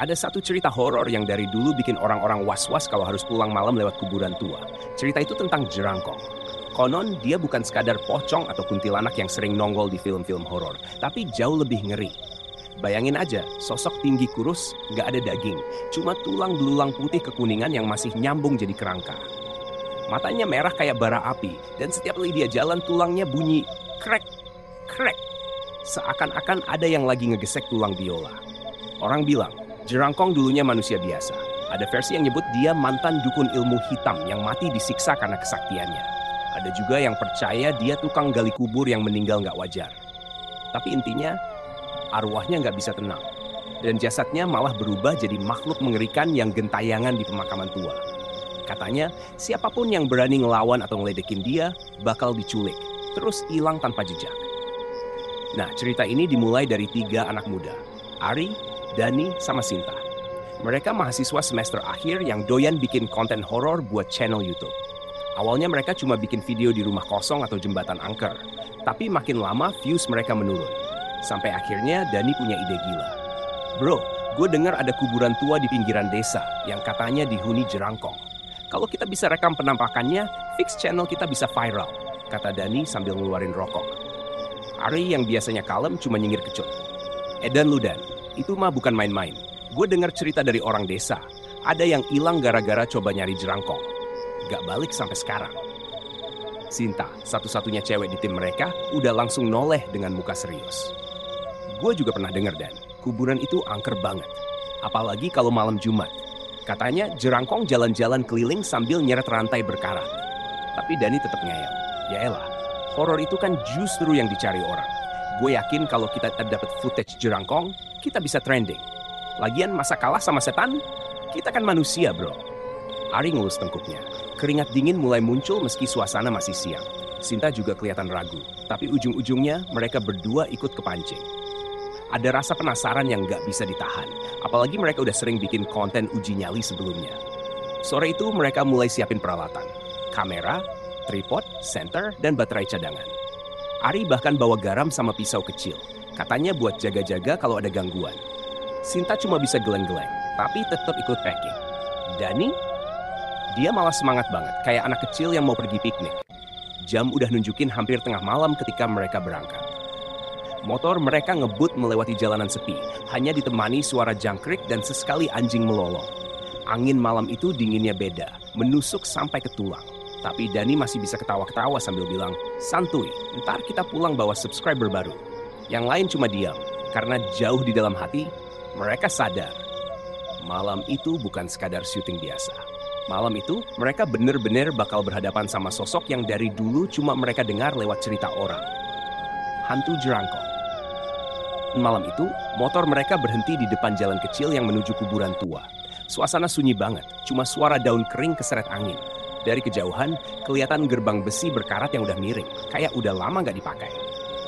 Ada satu cerita horor yang dari dulu bikin orang-orang was-was kalau harus pulang malam lewat kuburan tua. Cerita itu tentang jerangkong. Konon dia bukan sekadar pocong atau kuntilanak yang sering nongol di film-film horor, tapi jauh lebih ngeri. Bayangin aja, sosok tinggi kurus, nggak ada daging, cuma tulang belulang putih kekuningan yang masih nyambung jadi kerangka. Matanya merah kayak bara api, dan setiap kali dia jalan tulangnya bunyi krek, krek. Seakan-akan ada yang lagi ngegesek tulang biola. Orang bilang, jerangkong dulunya manusia biasa. Ada versi yang nyebut dia mantan dukun ilmu hitam yang mati disiksa karena kesaktiannya. Ada juga yang percaya dia tukang gali kubur yang meninggal nggak wajar. Tapi intinya, arwahnya nggak bisa tenang. Dan jasadnya malah berubah jadi makhluk mengerikan yang gentayangan di pemakaman tua. Katanya, siapapun yang berani ngelawan atau ngeledekin dia, bakal diculik, terus hilang tanpa jejak. Nah, cerita ini dimulai dari 3 anak muda, Ari, Dani, sama Sinta. Mereka mahasiswa semester akhir yang doyan bikin konten horor buat channel YouTube. Awalnya mereka cuma bikin video di rumah kosong atau jembatan angker. Tapi makin lama views mereka menurun. Sampai akhirnya Dani punya ide gila. Bro, gue dengar ada kuburan tua di pinggiran desa yang katanya dihuni jerangkong. Kalau kita bisa rekam penampakannya, fix channel kita bisa viral, kata Dani sambil ngeluarin rokok. Ari yang biasanya kalem cuma nyengir kecut. Edan lu Dan, itu mah bukan main-main. Gue dengar cerita dari orang desa. Ada yang hilang gara-gara coba nyari jerangkong. Gak balik sampai sekarang. Sinta, satu-satunya cewek di tim mereka, udah langsung noleh dengan muka serius. Gue juga pernah dengar Dan, kuburan itu angker banget. Apalagi kalau malam Jumat. Katanya jerangkong jalan-jalan keliling sambil nyeret rantai berkarat. Tapi Dani tetap ngeyel. Yaelah, horor itu kan justru yang dicari orang. Gue yakin kalau kita dapat footage jerangkong, kita bisa trending. Lagian masa kalah sama setan? Kita kan manusia, bro. Ari ngelus tengkuknya. Keringat dingin mulai muncul meski suasana masih siang. Sinta juga kelihatan ragu. Tapi ujung-ujungnya mereka berdua ikut kepancing. Ada rasa penasaran yang gak bisa ditahan. Apalagi mereka udah sering bikin konten uji nyali sebelumnya. Sore itu mereka mulai siapin peralatan. Kamera, tripod, senter, dan baterai cadangan. Ari bahkan bawa garam sama pisau kecil. Katanya buat jaga-jaga kalau ada gangguan. Sinta cuma bisa geleng-geleng, tapi tetap ikut packing. Dani? Dia malah semangat banget, kayak anak kecil yang mau pergi piknik. Jam udah nunjukin hampir tengah malam ketika mereka berangkat. Motor mereka ngebut melewati jalanan sepi, hanya ditemani suara jangkrik dan sesekali anjing melolong. Angin malam itu dinginnya beda, menusuk sampai ke tulang. Tapi Dani masih bisa ketawa-ketawa sambil bilang, santuy, ntar kita pulang bawa subscriber baru. Yang lain cuma diam, karena jauh di dalam hati, mereka sadar. Malam itu bukan sekadar syuting biasa. Malam itu, mereka bener-bener bakal berhadapan sama sosok yang dari dulu cuma mereka dengar lewat cerita orang. Hantu jerangkong. Malam itu, motor mereka berhenti di depan jalan kecil yang menuju kuburan tua. Suasana sunyi banget, cuma suara daun kering keseret angin. Dari kejauhan, kelihatan gerbang besi berkarat yang udah miring, kayak udah lama nggak dipakai.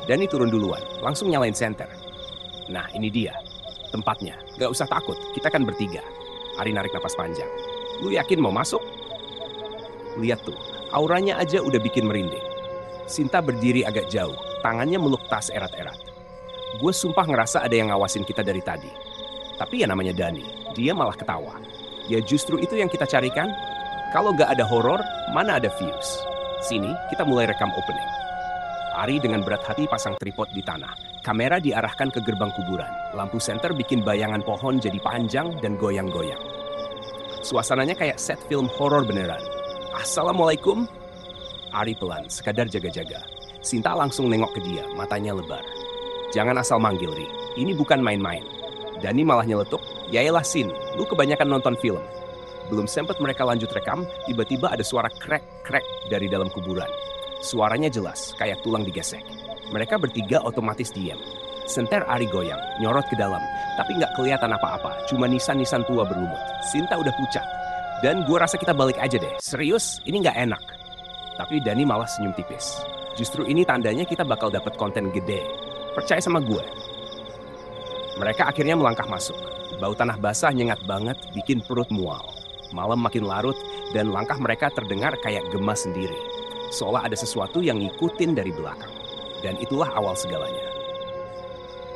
Dani turun duluan, langsung nyalain senter. Nah, ini dia, tempatnya. Nggak usah takut, kita kan bertiga. Ari narik napas panjang. Lu yakin mau masuk? Lihat tuh, auranya aja udah bikin merinding. Sinta berdiri agak jauh, tangannya meluk tas erat-erat. Gue sumpah ngerasa ada yang ngawasin kita dari tadi. Tapi ya namanya Dani, dia malah ketawa. Ya justru itu yang kita carikan. Kalau gak ada horor, mana ada views? Sini, kita mulai rekam opening. Ari dengan berat hati pasang tripod di tanah. Kamera diarahkan ke gerbang kuburan. Lampu senter bikin bayangan pohon jadi panjang dan goyang-goyang. Suasananya kayak set film horor beneran. Assalamualaikum. Ari pelan, sekadar jaga-jaga. Sinta langsung nengok ke dia, matanya lebar. Jangan asal manggil, Ri. Ini bukan main-main. Dani malah nyeletuk, yaelah Sin, lu kebanyakan nonton film. Belum sempet mereka lanjut rekam, tiba-tiba ada suara krek-krek dari dalam kuburan. Suaranya jelas, kayak tulang digesek. Mereka bertiga otomatis diam. Senter Ari goyang, nyorot ke dalam, tapi nggak kelihatan apa-apa, cuma nisan-nisan tua berlumut. Sinta udah pucat. Dan gue rasa kita balik aja deh, serius, ini nggak enak. Tapi Dani malah senyum tipis. Justru ini tandanya kita bakal dapat konten gede. Percaya sama gue. Mereka akhirnya melangkah masuk. Bau tanah basah nyengat banget, bikin perut mual. Malam makin larut, dan langkah mereka terdengar kayak gemas sendiri. Seolah ada sesuatu yang ngikutin dari belakang. Dan itulah awal segalanya.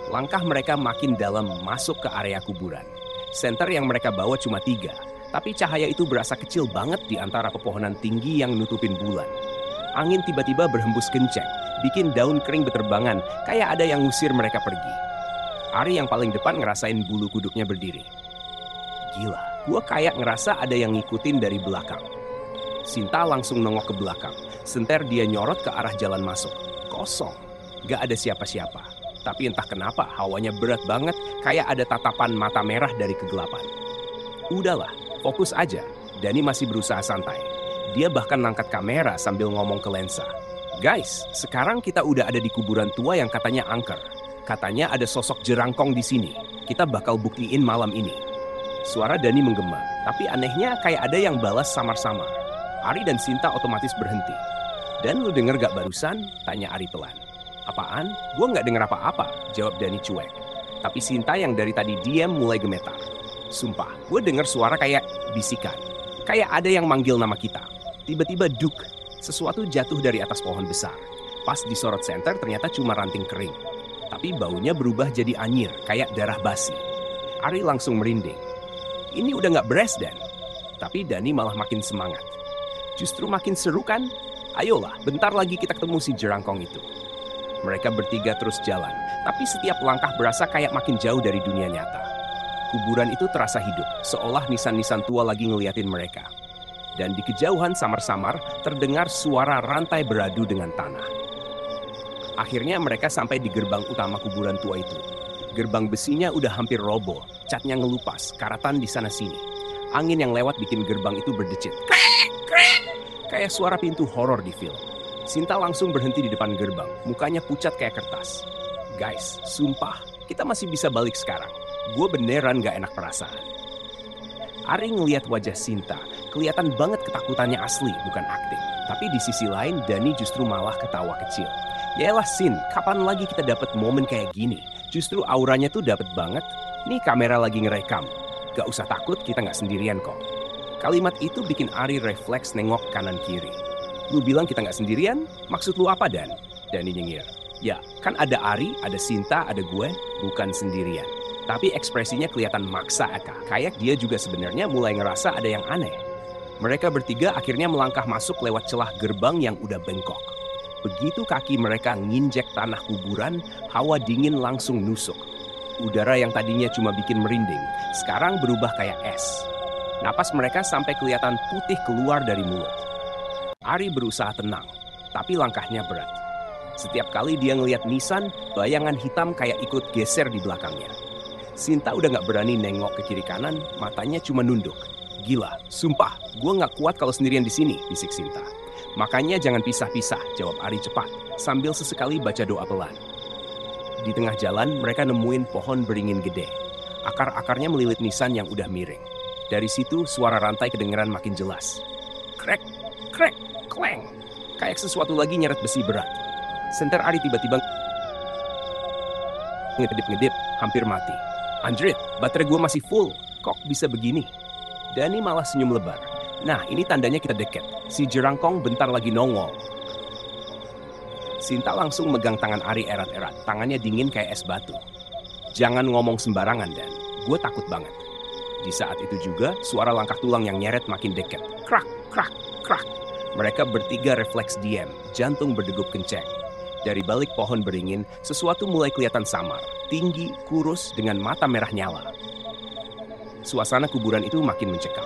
Langkah mereka makin dalam masuk ke area kuburan. Senter yang mereka bawa cuma 3, tapi cahaya itu berasa kecil banget di antara pepohonan tinggi yang nutupin bulan. Angin tiba-tiba berhembus kencang, bikin daun kering beterbangan, kayak ada yang ngusir mereka pergi. Ari yang paling depan ngerasain bulu kuduknya berdiri. Gila, gue kayak ngerasa ada yang ngikutin dari belakang. Sinta langsung nengok ke belakang. Senter dia nyorot ke arah jalan masuk. Kosong, gak ada siapa-siapa. Tapi entah kenapa hawanya berat banget, kayak ada tatapan mata merah dari kegelapan. Udahlah, fokus aja. Dani masih berusaha santai. Dia bahkan ngangkat kamera sambil ngomong ke lensa. Guys, sekarang kita udah ada di kuburan tua yang katanya angker. Katanya ada sosok jerangkong di sini. Kita bakal buktiin malam ini. Suara Dani menggema, tapi anehnya kayak ada yang balas samar-samar. Ari dan Sinta otomatis berhenti. Dan lu denger gak barusan? Tanya Ari pelan. Apaan? Gue gak denger apa-apa, jawab Dani cuek. Tapi Sinta yang dari tadi diam mulai gemetar. Sumpah, gue denger suara kayak bisikan. Kayak ada yang manggil nama kita. Tiba-tiba duk, sesuatu jatuh dari atas pohon besar. Pas disorot senter ternyata cuma ranting kering. Tapi baunya berubah jadi anyir, kayak darah basi. Ari langsung merinding. Ini udah gak beres, Dan. Tapi Dani malah makin semangat. Justru makin seru kan? Ayolah, bentar lagi kita ketemu si jerangkong itu. Mereka bertiga terus jalan, tapi setiap langkah berasa kayak makin jauh dari dunia nyata. Kuburan itu terasa hidup, seolah nisan-nisan tua lagi ngeliatin mereka. Dan di kejauhan samar-samar terdengar suara rantai beradu dengan tanah. Akhirnya mereka sampai di gerbang utama kuburan tua itu. Gerbang besinya udah hampir roboh, catnya ngelupas, karatan di sana-sini. Angin yang lewat bikin gerbang itu berdecit. Kayak suara pintu horor di film. Sinta langsung berhenti di depan gerbang, mukanya pucat kayak kertas. Guys, sumpah, kita masih bisa balik sekarang. Gue beneran gak enak perasaan. Ari ngeliat wajah Sinta, kelihatan banget ketakutannya asli, bukan akting. Tapi di sisi lain, Dani justru malah ketawa kecil. Yaelah Sin, kapan lagi kita dapat momen kayak gini? Justru auranya tuh dapet banget. Nih kamera lagi ngerekam. Gak usah takut, kita gak sendirian kok. Kalimat itu bikin Ari refleks nengok kanan kiri. Lu bilang kita nggak sendirian? Maksud lu apa, Dan? Dani nyengir. Ya, kan ada Ari, ada Sinta, ada gue, bukan sendirian. Tapi ekspresinya kelihatan maksa, Eka. Kayak dia juga sebenarnya mulai ngerasa ada yang aneh. Mereka bertiga akhirnya melangkah masuk lewat celah gerbang yang udah bengkok. Begitu kaki mereka nginjek tanah kuburan, hawa dingin langsung nusuk. Udara yang tadinya cuma bikin merinding, sekarang berubah kayak es. Napas mereka sampai kelihatan putih keluar dari mulut. Ari berusaha tenang, tapi langkahnya berat. Setiap kali dia ngelihat nisan, bayangan hitam kayak ikut geser di belakangnya. Sinta udah gak berani nengok ke kiri kanan, matanya cuma nunduk. Gila, sumpah, gue gak kuat kalau sendirian di sini, bisik Sinta. Makanya jangan pisah-pisah, jawab Ari cepat, sambil sesekali baca doa pelan. Di tengah jalan, mereka nemuin pohon beringin gede. Akar-akarnya melilit nisan yang udah miring. Dari situ, suara rantai kedengeran makin jelas. Krek, krek, kleng. Kayak sesuatu lagi nyeret besi berat. Senter Ari tiba-tiba ngedip-ngedip, hampir mati. Anjrit, baterai gue masih full. Kok bisa begini? Dani malah senyum lebar. Nah, ini tandanya kita deket. Si jerangkong bentar lagi nongol. Sinta langsung megang tangan Ari erat-erat. Tangannya dingin kayak es batu. Jangan ngomong sembarangan, Dan. Gue takut banget. Di saat itu juga, suara langkah tulang yang nyeret makin dekat. Krak, krak, krak. Mereka bertiga refleks diam, jantung berdegup kencang. Dari balik pohon beringin, sesuatu mulai kelihatan samar. Tinggi, kurus, dengan mata merah nyala. Suasana kuburan itu makin mencekam.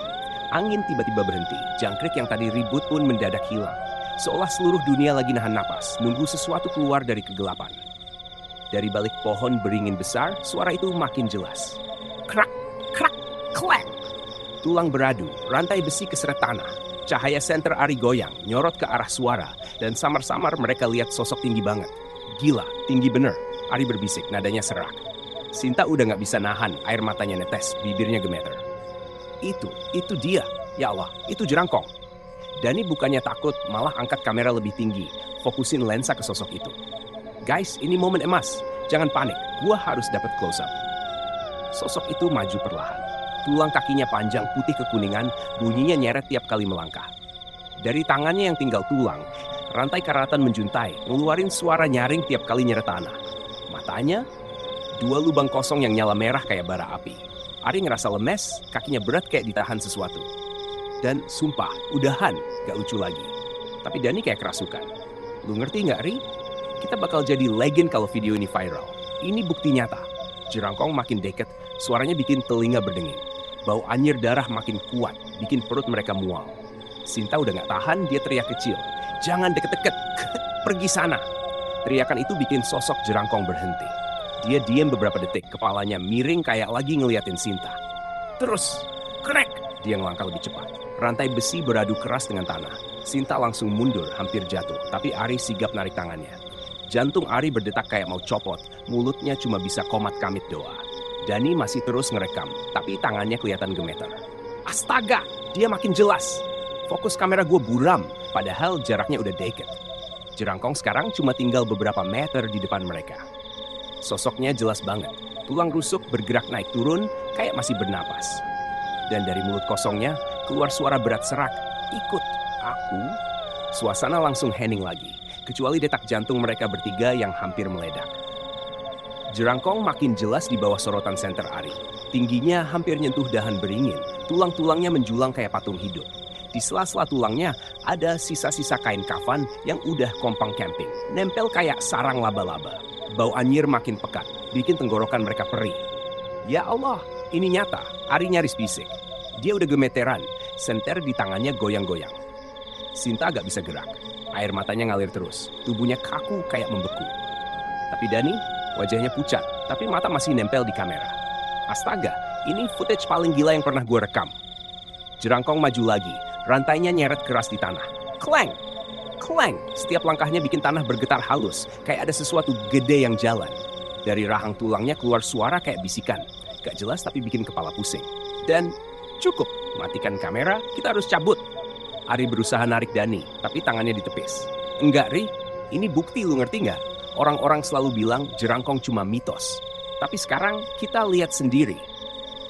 Angin tiba-tiba berhenti. Jangkrik yang tadi ribut pun mendadak hilang. Seolah seluruh dunia lagi nahan napas, nunggu sesuatu keluar dari kegelapan. Dari balik pohon beringin besar, suara itu makin jelas. Krak, krak, kleng. Tulang beradu, rantai besi keseret tanah. Cahaya senter Ari goyang, nyorot ke arah suara. Dan samar-samar mereka lihat sosok tinggi banget. Gila, tinggi bener. Ari berbisik, nadanya serak. Sinta udah gak bisa nahan, air matanya netes, bibirnya gemeter. Itu dia. Ya Allah, itu jerangkong. Dani bukannya takut, malah angkat kamera lebih tinggi. Fokusin lensa ke sosok itu. Guys, ini momen emas. Jangan panik, gua harus dapat close up. Sosok itu maju perlahan. Tulang kakinya panjang putih kekuningan, bunyinya nyeret tiap kali melangkah. Dari tangannya yang tinggal tulang, rantai karatan menjuntai, ngeluarin suara nyaring tiap kali nyeret tanah. Matanya, 2 lubang kosong yang nyala merah kayak bara api. Ari ngerasa lemes, kakinya berat kayak ditahan sesuatu. Dan sumpah, udahan, gak lucu lagi. Tapi Dani kayak kerasukan. Lu ngerti gak, Ri? Kita bakal jadi legend kalau video ini viral. Ini bukti nyata. Jerangkong makin deket, suaranya bikin telinga berdenging. Bau anyir darah makin kuat, bikin perut mereka mual. Sinta udah gak tahan, dia teriak kecil. Jangan deket-deket, pergi sana. Teriakan itu bikin sosok Jerangkong berhenti. Dia diam beberapa detik, kepalanya miring kayak lagi ngeliatin Sinta. Terus, krek, dia ngelangkah lebih cepat. Rantai besi beradu keras dengan tanah. Sinta langsung mundur, hampir jatuh, tapi Ari sigap narik tangannya. Jantung Ari berdetak kayak mau copot, mulutnya cuma bisa komat kamit doa. Dani masih terus ngerekam, tapi tangannya kelihatan gemeter. Astaga, dia makin jelas. Fokus kamera gue buram, padahal jaraknya udah deket. Jerangkong sekarang cuma tinggal beberapa meter di depan mereka. Sosoknya jelas banget, tulang rusuk bergerak naik turun kayak masih bernapas. Dan dari mulut kosongnya keluar suara berat serak, ikut aku. Suasana langsung hening lagi, kecuali detak jantung mereka bertiga yang hampir meledak. Jerangkong makin jelas di bawah sorotan senter Ari. Tingginya hampir nyentuh dahan beringin, tulang-tulangnya menjulang kayak patung hidup. Di sela-sela tulangnya ada sisa-sisa kain kafan yang udah kompang camping, nempel kayak sarang laba-laba. Bau anyir makin pekat, bikin tenggorokan mereka perih. Ya Allah, ini nyata. Ari nyaris bisik. Dia udah gemeteran, senter di tangannya goyang-goyang. Sinta agak bisa gerak. Air matanya ngalir terus, tubuhnya kaku kayak membeku. Tapi Dani, wajahnya pucat, tapi mata masih nempel di kamera. Astaga, ini footage paling gila yang pernah gue rekam. Jerangkong maju lagi, rantainya nyeret keras di tanah. Kleng! Kleng! Setiap langkahnya bikin tanah bergetar halus, kayak ada sesuatu gede yang jalan. Dari rahang tulangnya keluar suara kayak bisikan. Gak jelas tapi bikin kepala pusing. Dan cukup, matikan kamera, kita harus cabut. Ari berusaha narik Dani, tapi tangannya ditepis. Enggak, Ri, ini bukti, lu ngerti nggak? Orang-orang selalu bilang Jerangkong cuma mitos. Tapi sekarang kita lihat sendiri.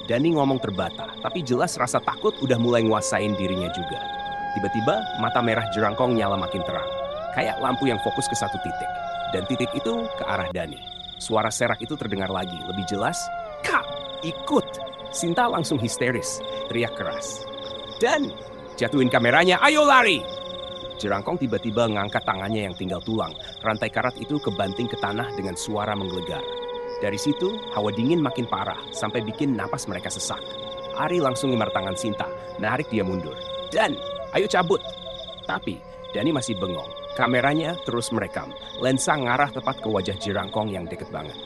Dani ngomong terbata, tapi jelas rasa takut udah mulai nguasain dirinya juga. Tiba-tiba mata merah Jerangkong nyala makin terang. Kayak lampu yang fokus ke satu titik. Dan titik itu ke arah Dani. Suara serak itu terdengar lagi, lebih jelas. Kak, ikut! Sinta langsung histeris, teriak keras. Dan jatuhin kameranya, ayo lari! Jerangkong tiba-tiba ngangkat tangannya yang tinggal tulang. Rantai karat itu kebanting ke tanah dengan suara menggelegar. Dari situ, hawa dingin makin parah sampai bikin napas mereka sesak. Ari langsung ngemar tangan Sinta, narik dia mundur. Dan, ayo cabut! Tapi, Dani masih bengong. Kameranya terus merekam. Lensa ngarah tepat ke wajah Jerangkong yang deket banget.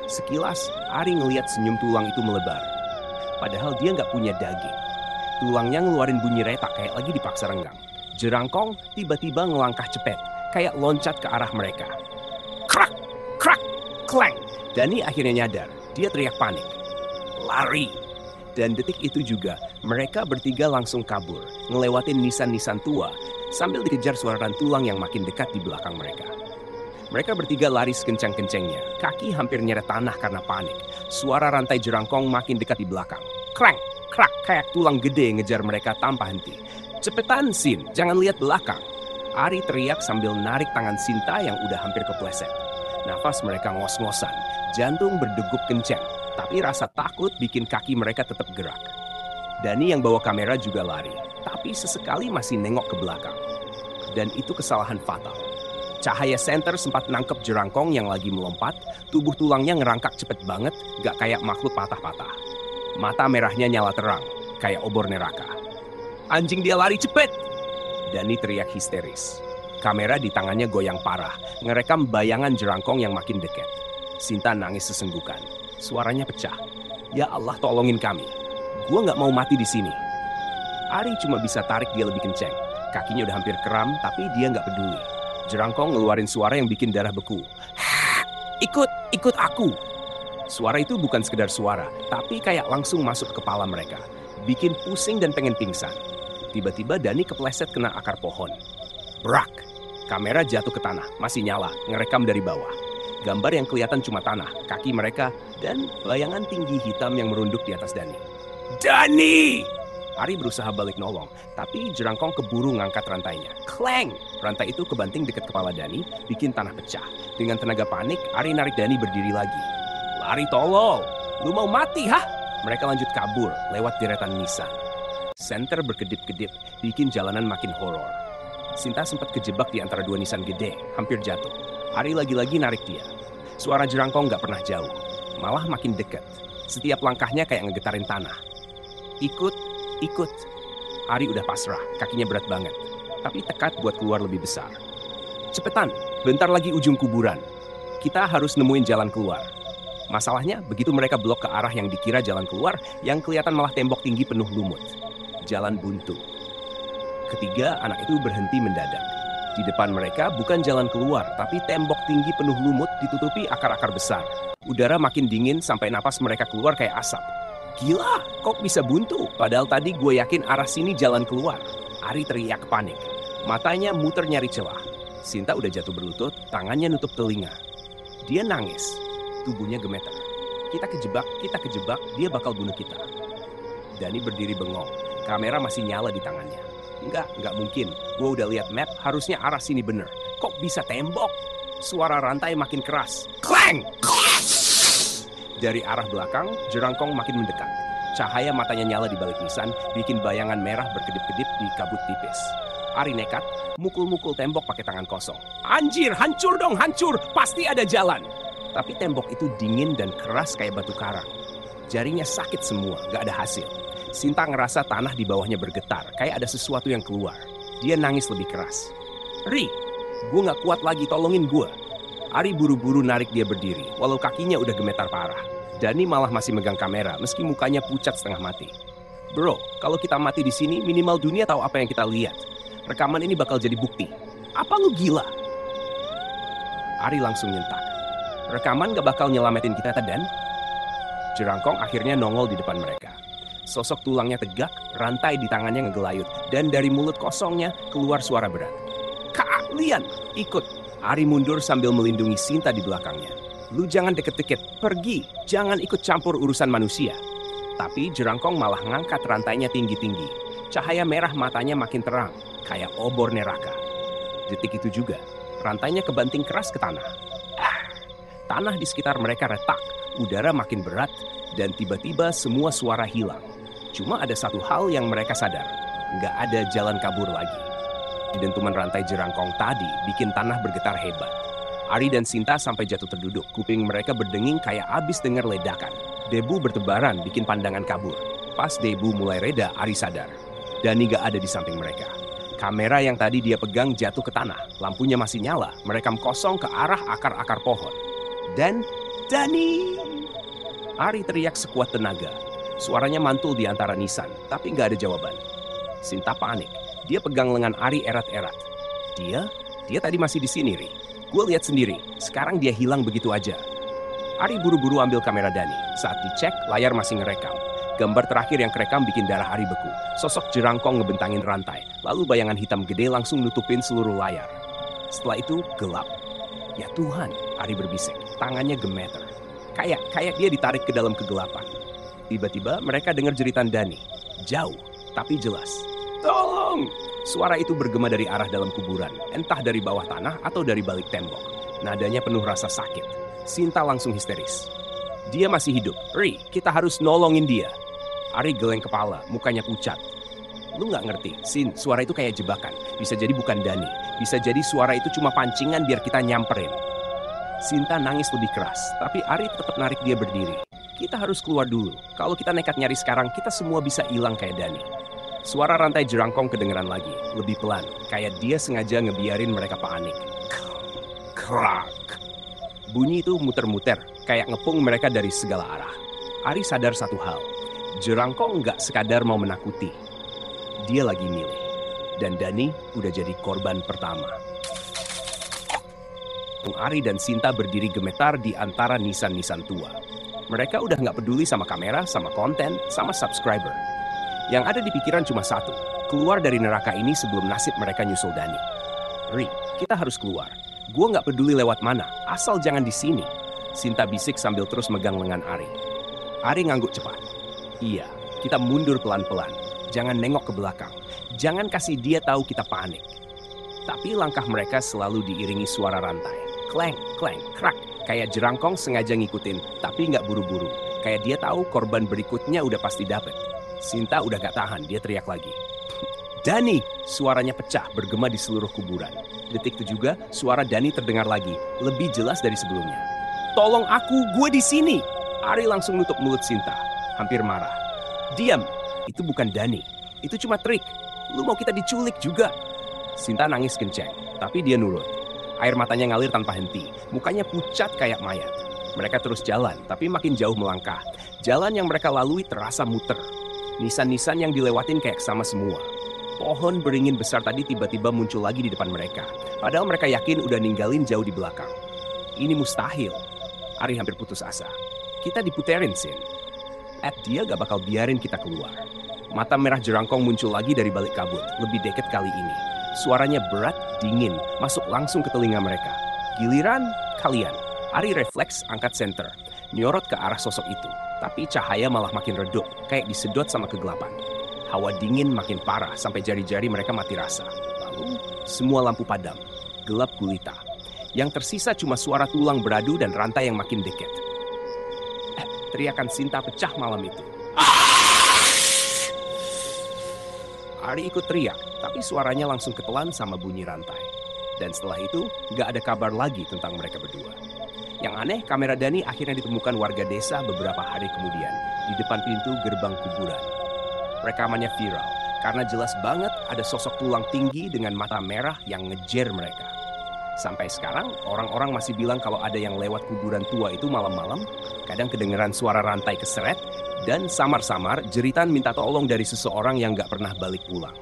Sekilas, Ari ngeliat senyum tulang itu melebar. Padahal dia nggak punya daging. Tulangnya ngeluarin bunyi retak kayak lagi dipaksa renggang. Jerangkong tiba-tiba ngelangkah cepet, kayak loncat ke arah mereka. Krak! Krak! Kleng! Dani akhirnya nyadar, dia teriak panik. Lari! Dan detik itu juga, mereka bertiga langsung kabur, ngelewatin nisan-nisan tua, sambil dikejar suara tulang yang makin dekat di belakang mereka. Mereka bertiga lari sekencang-kencangnya, kaki hampir nyeret tanah karena panik. Suara rantai Jerangkong makin dekat di belakang. Krang! Krak! Kayak tulang gede ngejar mereka tanpa henti. Cepetan, Sin, jangan lihat belakang. Ari teriak sambil narik tangan Sinta yang udah hampir kepleset. Nafas mereka ngos-ngosan, jantung berdegup kencang, tapi rasa takut bikin kaki mereka tetap gerak. Dani yang bawa kamera juga lari, tapi sesekali masih nengok ke belakang. Dan itu kesalahan fatal. Cahaya senter sempat nangkep Jerangkong yang lagi melompat, tubuh tulangnya ngerangkak cepet banget, gak kayak makhluk patah-patah. Mata merahnya nyala terang, kayak obor neraka. Anjing, dia lari cepet! Dani teriak histeris. Kamera di tangannya goyang parah, ngerekam bayangan Jerangkong yang makin dekat. Sinta nangis sesenggukan. Suaranya pecah. Ya Allah, tolongin kami. Gua nggak mau mati di sini. Ari cuma bisa tarik dia lebih kencang. Kakinya udah hampir kram, tapi dia nggak peduli. Jerangkong ngeluarin suara yang bikin darah beku. Ikut aku! Suara itu bukan sekedar suara, tapi kayak langsung masuk ke kepala mereka. Bikin pusing dan pengen pingsan. Tiba-tiba Dani kepleset kena akar pohon. Brak! Kamera jatuh ke tanah, masih nyala, ngerekam dari bawah. Gambar yang kelihatan cuma tanah, kaki mereka, dan bayangan tinggi hitam yang merunduk di atas Dani. Dani! Ari berusaha balik nolong, tapi Jerangkong keburu ngangkat rantainya. Kleng! Rantai itu kebanting dekat kepala Dani, bikin tanah pecah. Dengan tenaga panik, Ari narik Dani berdiri lagi. Lari tolol! Lu mau mati, hah? Mereka lanjut kabur lewat deretan Nissan. Senter berkedip-kedip, bikin jalanan makin horor. Sinta sempat kejebak di antara dua Nissan gede, hampir jatuh. Ari lagi-lagi narik dia. Suara jerangkong nggak pernah jauh, malah makin dekat. Setiap langkahnya kayak ngegetarin tanah. Ikut, ikut. Ari udah pasrah, kakinya berat banget. Tapi tekad buat keluar lebih besar. Cepetan, bentar lagi ujung kuburan. Kita harus nemuin jalan keluar. Masalahnya, begitu mereka blok ke arah yang dikira jalan keluar, yang kelihatan malah tembok tinggi penuh lumut. Jalan buntu. Ketiga, anak itu berhenti mendadak. Di depan mereka bukan jalan keluar, tapi tembok tinggi penuh lumut ditutupi akar-akar besar. Udara makin dingin sampai napas mereka keluar kayak asap. Gila, kok bisa buntu? Padahal tadi gue yakin arah sini jalan keluar. Ari teriak panik. Matanya muter nyari celah. Sinta udah jatuh berlutut, tangannya nutup telinga. Dia nangis. Tubuhnya gemeter. Kita kejebak, dia bakal bunuh kita. Dani berdiri bengong. Kamera masih nyala di tangannya. Enggak mungkin. Gue udah lihat map, harusnya arah sini bener. Kok bisa tembok? Suara rantai makin keras. Clang! Dari arah belakang, jerangkong makin mendekat. Cahaya matanya nyala di balik nisan, bikin bayangan merah berkedip-kedip di kabut tipis. Ari nekat, mukul-mukul tembok pakai tangan kosong. Anjir, hancur dong, hancur! Pasti ada jalan! Tapi tembok itu dingin dan keras kayak batu karang. Jarinya sakit semua, gak ada hasil. Sinta ngerasa tanah di bawahnya bergetar, kayak ada sesuatu yang keluar. Dia nangis lebih keras. Ri, gue gak kuat lagi, tolongin gue. Ari buru-buru narik dia berdiri, walau kakinya udah gemetar parah. Dani malah masih megang kamera, meski mukanya pucat setengah mati. Bro, kalau kita mati di sini, minimal dunia tahu apa yang kita lihat. Rekaman ini bakal jadi bukti. Apa lu gila? Ari langsung nyentak. Rekaman gak bakal nyelamatin kita, Dan. Jerangkong akhirnya nongol di depan mereka. Sosok tulangnya tegak, rantai di tangannya ngegelayut, dan dari mulut kosongnya keluar suara berat. Kalian, ikut. Ari mundur sambil melindungi Sinta di belakangnya. Lu jangan deket-deket, pergi, jangan ikut campur urusan manusia. Tapi jerangkong malah ngangkat rantainya tinggi-tinggi. Cahaya merah matanya makin terang, kayak obor neraka. Detik itu juga, rantainya kebanting keras ke tanah. Tanah di sekitar mereka retak, udara makin berat, dan tiba-tiba semua suara hilang. Cuma ada satu hal yang mereka sadar, nggak ada jalan kabur lagi. Dentuman rantai jerangkong tadi bikin tanah bergetar hebat. Ari dan Sinta sampai jatuh terduduk, kuping mereka berdenging kayak abis dengar ledakan. Debu bertebaran bikin pandangan kabur. Pas debu mulai reda, Ari sadar. Dani nggak ada di samping mereka. Kamera yang tadi dia pegang jatuh ke tanah, lampunya masih nyala, merekam kosong ke arah akar-akar pohon. Dan Dani! Ari teriak sekuat tenaga. Suaranya mantul di antara nisan, tapi nggak ada jawaban. Sinta panik. Dia pegang lengan Ari erat-erat. Dia tadi masih di sini, Ri. Gue lihat sendiri, sekarang dia hilang begitu aja. Ari buru-buru ambil kamera Dani. Saat dicek, layar masih ngerekam. Gambar terakhir yang kerekam bikin darah Ari beku. Sosok jerangkong ngebentangin rantai, lalu bayangan hitam gede langsung nutupin seluruh layar. Setelah itu, gelap. Ya Tuhan, Ari berbisik. Tangannya gemeter. Kayak dia ditarik ke dalam kegelapan. Tiba-tiba mereka dengar jeritan Dani. Jauh, tapi jelas. Tolong! Suara itu bergema dari arah dalam kuburan. Entah dari bawah tanah atau dari balik tembok. Nadanya penuh rasa sakit. Sinta langsung histeris. Dia masih hidup. Ri, kita harus nolongin dia. Ari geleng kepala, mukanya pucat. Lu gak ngerti, Sin, suara itu kayak jebakan. Bisa jadi bukan Dani. Bisa jadi suara itu cuma pancingan biar kita nyamperin. Sinta nangis lebih keras, tapi Ari tetap narik dia berdiri. Kita harus keluar dulu. Kalau kita nekat nyari sekarang, kita semua bisa hilang kayak Dani. Suara rantai jerangkong kedengeran lagi, lebih pelan. Kayak dia sengaja ngebiarin mereka panik. Krak. Bunyi itu muter-muter, kayak ngepung mereka dari segala arah. Ari sadar satu hal. Jerangkong nggak sekadar mau menakuti. Dia lagi milih. Dan Dani udah jadi korban pertama. Ari dan Sinta berdiri gemetar di antara nisan-nisan tua. Mereka udah nggak peduli sama kamera, sama konten, sama subscriber. Yang ada di pikiran cuma satu, keluar dari neraka ini sebelum nasib mereka nyusul Dani. Ri, kita harus keluar. Gue nggak peduli lewat mana, asal jangan di sini. Sinta bisik sambil terus megang lengan Ari. Ari ngangguk cepat. Iya, kita mundur pelan-pelan. Jangan nengok ke belakang. Jangan kasih dia tahu kita panik. Tapi langkah mereka selalu diiringi suara rantai. Kleng, kleng, krak. Kayak jerangkong sengaja ngikutin, tapi nggak buru-buru. Kayak dia tahu korban berikutnya udah pasti dapet. Sinta udah gak tahan, dia teriak lagi. Dani! Suaranya pecah, bergema di seluruh kuburan. Detik itu juga, suara Dani terdengar lagi, lebih jelas dari sebelumnya. Tolong aku, gue di sini! Ari langsung nutup mulut Sinta, hampir marah. Diam! Itu bukan Dani, itu cuma trik. Lu mau kita diculik juga? Sinta nangis kenceng, tapi dia nurut. Air matanya ngalir tanpa henti, mukanya pucat kayak mayat. Mereka terus jalan, tapi makin jauh melangkah. Jalan yang mereka lalui terasa muter. Nisan-nisan yang dilewatin kayak sama semua. Pohon beringin besar tadi tiba-tiba muncul lagi di depan mereka. Padahal mereka yakin udah ninggalin jauh di belakang. Ini mustahil. Ari hampir putus asa. Kita diputerin, Sin. Dia gak bakal biarin kita keluar. Mata merah jerangkong muncul lagi dari balik kabut, lebih deket kali ini. Suaranya berat, dingin, masuk langsung ke telinga mereka. Giliran kalian. Ari refleks angkat senter, nyorot ke arah sosok itu. Tapi cahaya malah makin redup, kayak disedot sama kegelapan. Hawa dingin makin parah sampai jari-jari mereka mati rasa. Lalu semua lampu padam, gelap gulita. Yang tersisa cuma suara tulang beradu dan rantai yang makin dekat. Teriakan Sinta pecah malam itu. Ari ikut teriak, tapi suaranya langsung ketelan sama bunyi rantai. Dan setelah itu, gak ada kabar lagi tentang mereka berdua. Yang aneh, kamera Dani akhirnya ditemukan warga desa beberapa hari kemudian di depan pintu gerbang kuburan. Rekamannya viral, karena jelas banget ada sosok tulang tinggi dengan mata merah yang ngejer mereka. Sampai sekarang, orang-orang masih bilang kalau ada yang lewat kuburan tua itu malam-malam, kadang kedengeran suara rantai keseret, dan samar-samar jeritan minta tolong dari seseorang yang gak pernah balik pulang.